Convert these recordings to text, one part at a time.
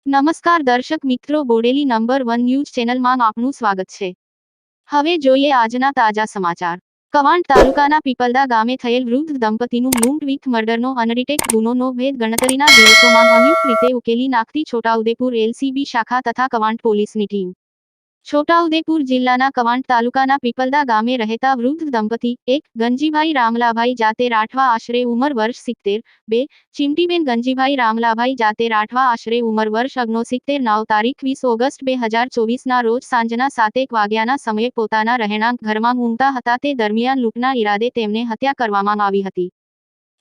નમસ્કાર દર્શક મિત્રો, બોડેલી નંબર 1 ન્યૂઝ ચેનલમાં આપનું સ્વાગત છે। હવે જોઈએ આજના તાજા સમાચાર। કવાંટ તાલુકાના પીપલદા ગામે થયેલ વૃદ્ધ દંપતીનું લૂંટ વિથ મર્ડરનો અનડિટેક્ટ ગુનોનો ભેદ ગણતરીના દિવસોમાં સંયુક્ત રીતે ઉકેલી નાખતી છોટાઉદેપુર એલસીબી શાખા તથા કવાંટ પોલીસની ટીમ। છોટાઉદેપુર જિલ્લાના કવાંટ તાલુકાના પીપલદા ગામે રહેતા વૃદ્ધ દંપતી 1 ગંજીભાઈ રામલાભાઈ જાતે રાઠવા આશરે ઉંમર વર્ષ 70, 2 ચિમટીબેન ગંજીભાઈ રામલાભાઈ જાતે રાઠવા આશરે ઉંમર વર્ષ 69 નાવ તારીખ 20 ઓગસ્ટ 2024ના રોજ સાંજના 7 વાગ્યાના સમયે પોતાના રહેણાંક ઘરમાં ઊંઘતા હતા તે દરમિયાન લૂંટના ઈરાદે તેમને હત્યા કરવામાં આવી હતી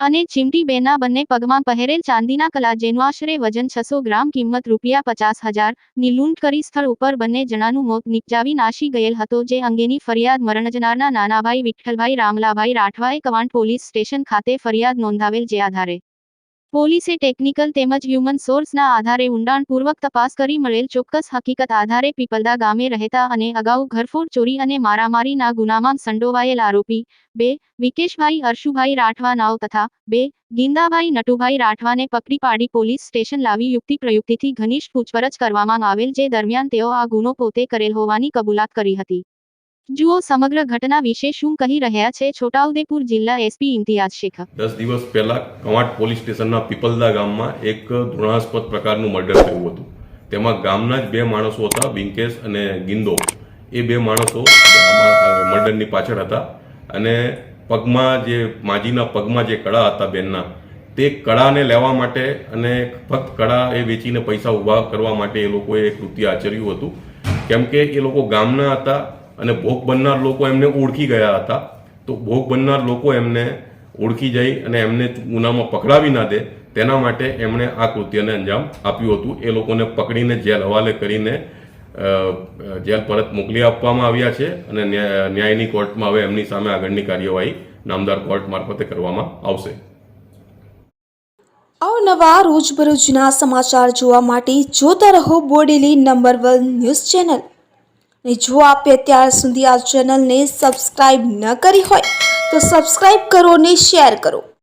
અને ચિમટીબેનના બંને પગમાં પહેરેલ ચાંદીના કલા જેનું આશરે વજન 600 ગ્રામ કિંમત ₹50,000 ની લૂંટ કરી સ્થળ ઉપર બંને જણાનું મોત નિપજાવી નાશી ગયેલ હતો જે અંગેની ફરિયાદ મરણજનારના નાનાભાઈ વિઠ્ઠલભાઈ રામલાભાઈ રાઠવાએ કવાંટ પોલીસ સ્ટેશન ખાતે ફરિયાદ નોંધાવેલ જે આધારે પોલીસે ટેકનિકલ તેમજ હ્યુમન સોર્સના આધારે ઊંડાણપૂર્વક તપાસ કરી મળેલ ચોક્કસ હકીકત આધારે પીપલદા ગામે રહેતા અને અગાઉ ઘરફોડ ચોરી અને મારામારીના ગુનામાં સંડોવાયેલ આરોપી 2 વિકેશભાઈ અરશુભાઈ રાઠવા નાવ તથા 2 ગિંદાભાઈ નટુભાઈ રાઠવાને પકડી પાડી પોલીસ સ્ટેશન લાવી યુક્તિ પ્રયુક્તિથી ઘનિષ્ઠ પૂછપરછ કરવામાં આવેલ જે દરમિયાન તેઓ આ ગુનો પોતે કરેલ હોવાની કબૂલાત કરી હતી। જુઓ સમગ્ર ઘટના વિશે શું કહી રહ્યા છે છોટાઉદેપુર જિલ્લા એસપી ઇમ્તિયાઝ શેખ। 10 દિવસ પહેલા કવાંટ પોલીસ સ્ટેશનના પીપલદા ગામમાં એક ઘૃણાસ્પદ પ્રકારનું મર્ડર થયું હતું। તેમાં ગામના જ બે માણસો હતા, બિંકેશ અને ગિંદો। એ બે માણસો મર્ડરની પાછળ હતા અને પગમાં જે માજીના પગમાં જે કડા હતા બેનના, તે કડાને લેવા માટે અને ફક્ત કડા એ વેચીને પૈસા ઊભા કરવા માટે એ લોકોએ કૃત્ય આચર્યું હતું। કેમ કે એ લોકો ગામના હતા અને ભોગ બનનાર લોકો એમને ઓળખી ગયા હતા, તો ભોગ બનનાર લોકો એમને ઓળખી જાય અને એમને ગુનામાં પકડાવી ના દે તેના માટે એમણે આ કૃત્યને અંજામ આપ્યું હતું। એ લોકોને પકડીને જેલ હવાલે કરીને જેલ પરત મોકલી આપવામાં આવ્યા છે અને ન્યાયની કોર્ટમાં હવે એમની સામે આગળની કાર્યવાહી નામદાર કોર્ટ મારફતે કરવામાં આવશે। અવનવા રોજબરોજના સમાચાર જોવા માટે જોતા રહો બોડેલી નંબર 1 ન્યૂઝ ચેનલ। અને જો આપે અત્યાર સુધી આ ચેનલને સબસ્ક્રાઇબ ન કરી હોય તો સબસ્ક્રાઇબ કરો અને શેર કરો।